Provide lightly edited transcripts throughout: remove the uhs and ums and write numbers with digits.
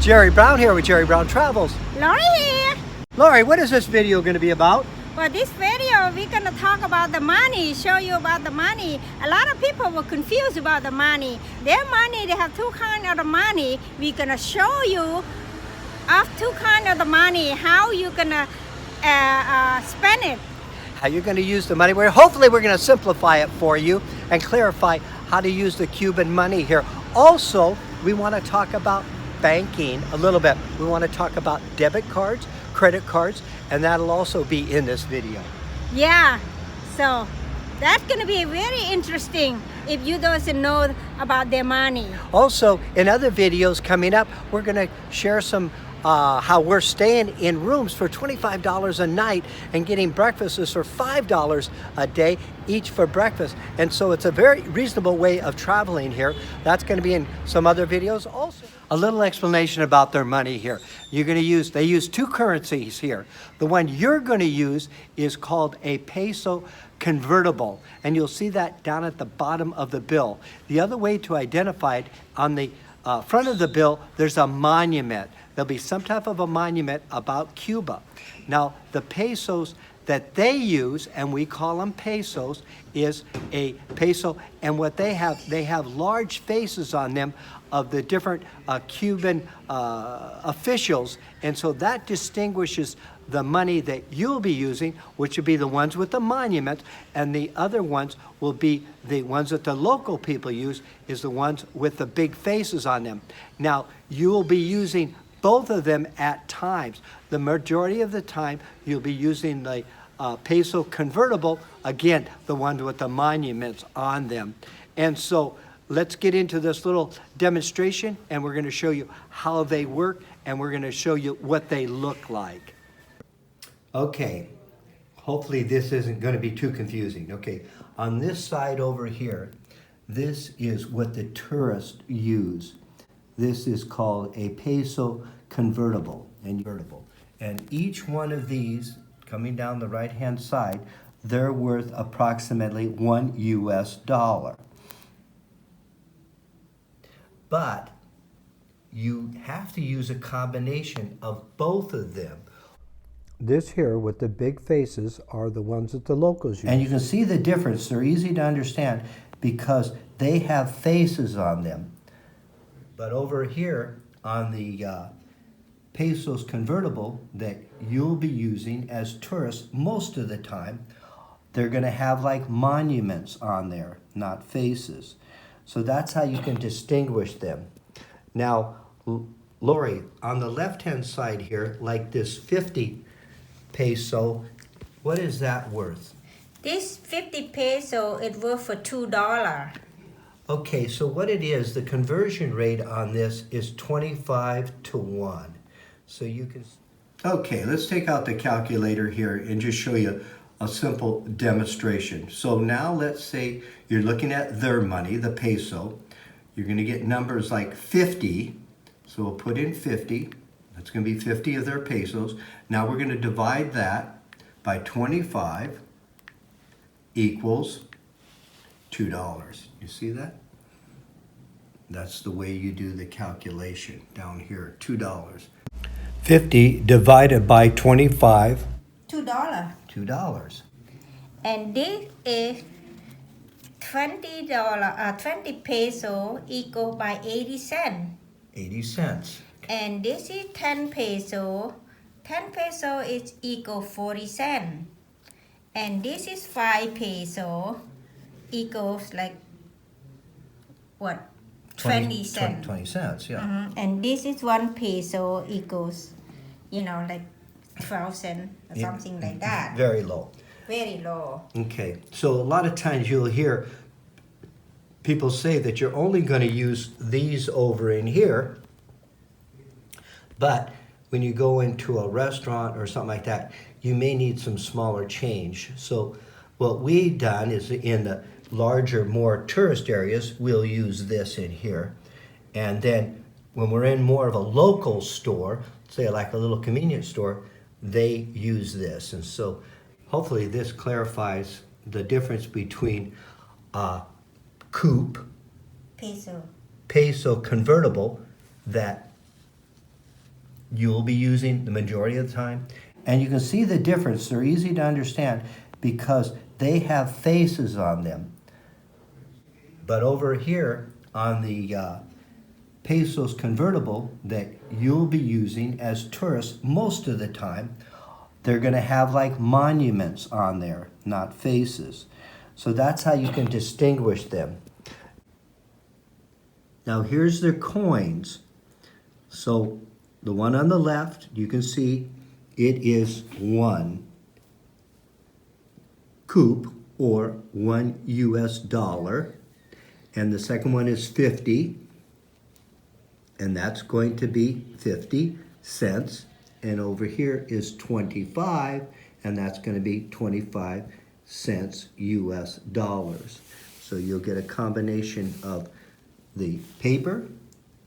Jerry Brown here with Jerry Brown Travels. Lori here. Lori, what is this video going to be about? For this video, we're going to talk about the money, show you about the money. A lot of people were confused about the money. Their money, they have two kinds of the money. We're going to show you of two kinds of the money, how you're going to spend it. How you're going to use the money. Hopefully we're going to simplify it for you and clarify how to use the Cuban money here. Also, we want to talk about banking a little bit. We want to talk about debit cards, credit cards, and that'll also be in this video. Yeah, so that's going to be very interesting if you don't know about their money. Also, in other videos coming up, we're going to share some how we're staying in rooms for $25 a night and getting breakfasts for $5 a day each for breakfast. And so it's a very reasonable way of traveling here. That's going to be in some other videos also. A little explanation about their money here. They use two currencies here. The one you're going to use is called a peso convertible, and you'll see that down at the bottom of the bill. The other way to identify it, on the front of the bill, there's a monument. There'll be some type of a monument about Cuba. Now, the pesos that they use, and we call them pesos, is a peso, and what they have large faces on them of the different Cuban officials, and so that distinguishes the money that you'll be using, which will be the ones with the monument, and the other ones will be the ones that the local people use, is the ones with the big faces on them. Now, you will be using both of them at times. The majority of the time, you'll be using the peso convertible, again, the ones with the monuments on them. And so let's get into this little demonstration, and we're going to show you how they work, and we're going to show you what they look like. Okay, hopefully this isn't going to be too confusing. Okay, on this side over here, this is what the tourists use. This is called a peso convertible. And each one of these, coming down the right-hand side, they're worth approximately $1 US. But you have to use a combination of both of them. This here with the big faces are the ones that the locals use. And you can see the difference. They're easy to understand because they have faces on them. But over here on the pesos convertible that you'll be using as tourists most of the time, they're going to have like monuments on there, not faces. So that's how you can distinguish them. Now, Lori, on the left-hand side here, like this 50 peso, what is that worth? This 50 peso is worth for $2. Okay, so what it is, the conversion rate on this is 25 to 1. So you can... Okay, let's take out the calculator here and just show you a simple demonstration. So now let's say you're looking at their money, the peso. You're going to get numbers like 50. So we'll put in 50. That's going to be 50 of their pesos. Now we're going to divide that by 25 equals $2. You see that? That's the way you do the calculation down here, $2. 50 divided by 25. $2. $2. And this is $20, 20 peso equal by 80 cents. 80 cents. And this is 10 peso. 10 peso is equal 40 cents. And this is 5 peso equals like what? 20 cents. 20 cents, yeah. Mm-hmm. And this is 1 peso equals, like 12 cents or something like that. Very low. Very low. Okay, so a lot of times you'll hear people say that you're only going to use these over in here, but when you go into a restaurant or something like that, you may need some smaller change. So what we've done is in the larger, more tourist areas, we'll use this in here. And then when we're in more of a local store, say like a little convenience store, they use this. And so hopefully this clarifies the difference between coupe, Peso. peso convertible that you'll be using the majority of the time. And you can see the difference. They're easy to understand because they have faces on them. But over here on the pesos convertible that you'll be using as tourists most of the time, they're going to have like monuments on there, not faces. So that's how you can distinguish them. Now here's their coins. So the one on the left, you can see it is 1 coup or $1. And the second one is 50. And that's going to be 50 cents. And over here is 25, and that's going to be 25 cents US dollars. So you'll get a combination of the paper,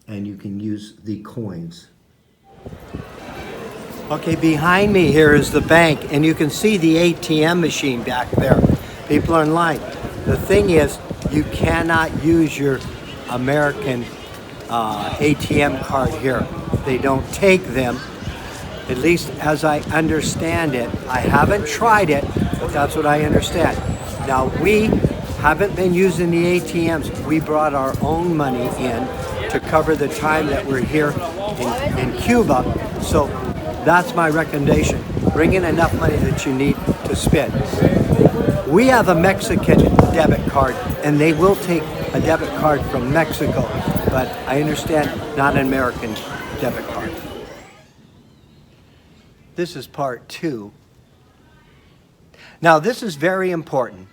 and you can use the coins. Okay, behind me here is the bank, and you can see the ATM machine back there. People are in line. The thing is, you cannot use your American ATM card here. They don't take them, at least as I understand it. I haven't tried it, but that's what I understand. Now, we haven't been using the ATMs. We brought our own money in to cover the time that we're here in Cuba. So that's my recommendation. Bring in enough money that you need to spend. We have a Mexican debit card, and they will take a debit card from Mexico, but I understand not an American debit card. This is part 2. Now, this is very important.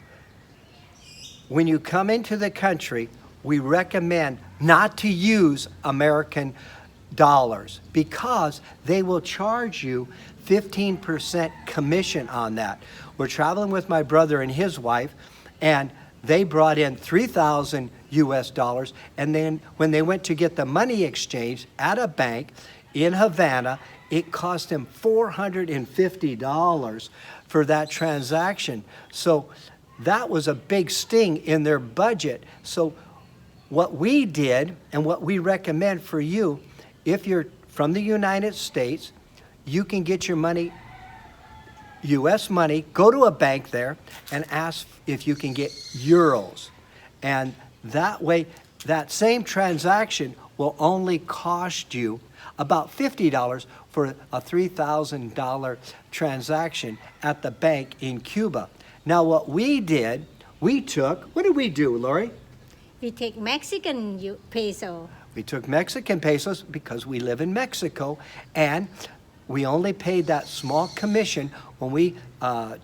When you come into the country, we recommend not to use American dollars because they will charge you 15% commission on that. We're traveling with my brother and his wife, and they brought in $3,000 US dollars, and then when they went to get the money exchanged at a bank in Havana, it cost them $450 for that transaction. So that was a big sting in their budget. So what we did and what we recommend for you, if you're from the United States, you can get your money, US money, go to a bank there and ask if you can get euros. And that way, that same transaction will only cost you about $50 for a $3,000 transaction at the bank in Cuba. Now what we did, what did we do, Lori? We take Mexican peso. We took Mexican pesos because we live in Mexico, and we only paid that small commission when we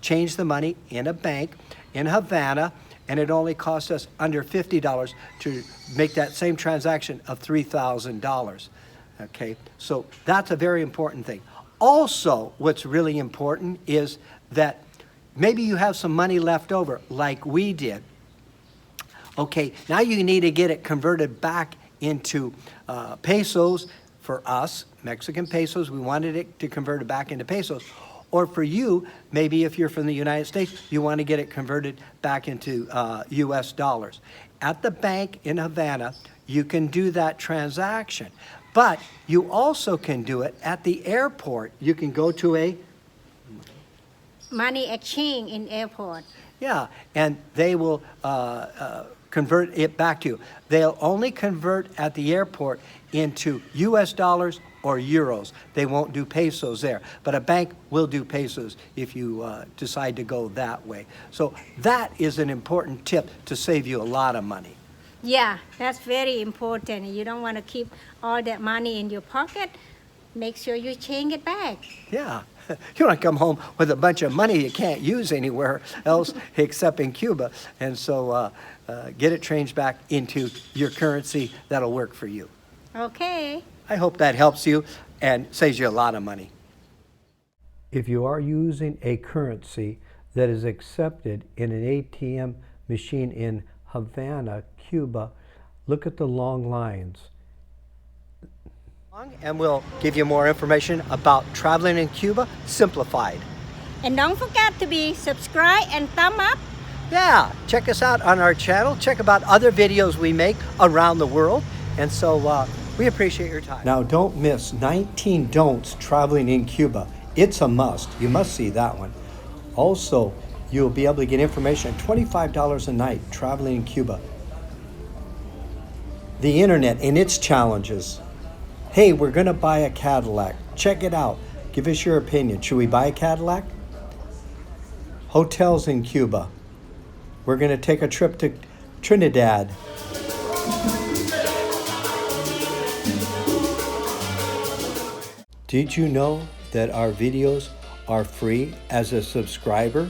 changed the money in a bank in Havana, and it only cost us under $50 to make that same transaction of $3,000. Okay, so that's a very important thing. Also, what's really important is that maybe you have some money left over, like we did. Okay, now you need to get it converted back into pesos. For us, Mexican pesos, we wanted it to convert it back into pesos. Or for you, maybe if you're from the United States, you want to get it converted back into US dollars. At the bank in Havana, you can do that transaction. But you also can do it at the airport. You can go to a Money exchange in airport. Yeah, and they will convert it back to you. They'll only convert at the airport into US dollars or euros. They won't do pesos there. But a bank will do pesos if you decide to go that way. So that is an important tip to save you a lot of money. Yeah, that's very important. You don't want to keep all that money in your pocket. Make sure you change it back. Yeah. You don't come home with a bunch of money you can't use anywhere else except in Cuba. And so get it changed back into your currency that'll work for you. Okay. I hope that helps you and saves you a lot of money. If you are using a currency that is accepted in an ATM machine in Havana, Cuba, look at the long lines. And we'll give you more information about traveling in Cuba simplified. And don't forget to be subscribe and thumb up. Yeah, check us out on our channel. Check about other videos we make around the world. And so We appreciate your time. Now, don't miss 19 don'ts traveling in Cuba. It's a must. You must see that one. Also, you'll be able to get information at $25 a night traveling in Cuba. The internet and its challenges. Hey, we're going to buy a Cadillac. Check it out. Give us your opinion. Should we buy a Cadillac? Hotels in Cuba. We're going to take a trip to Trinidad. Did you know that our videos are free? As a subscriber,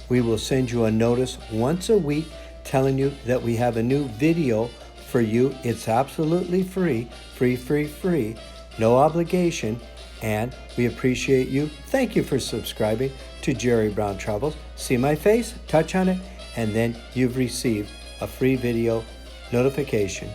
we will send you a notice once a week telling you that we have a new video for you. It's absolutely free, free, no obligation, and we appreciate you. Thank you for subscribing to Jerry Brown Travels. See my face, touch on it, and then you've received a free video notification.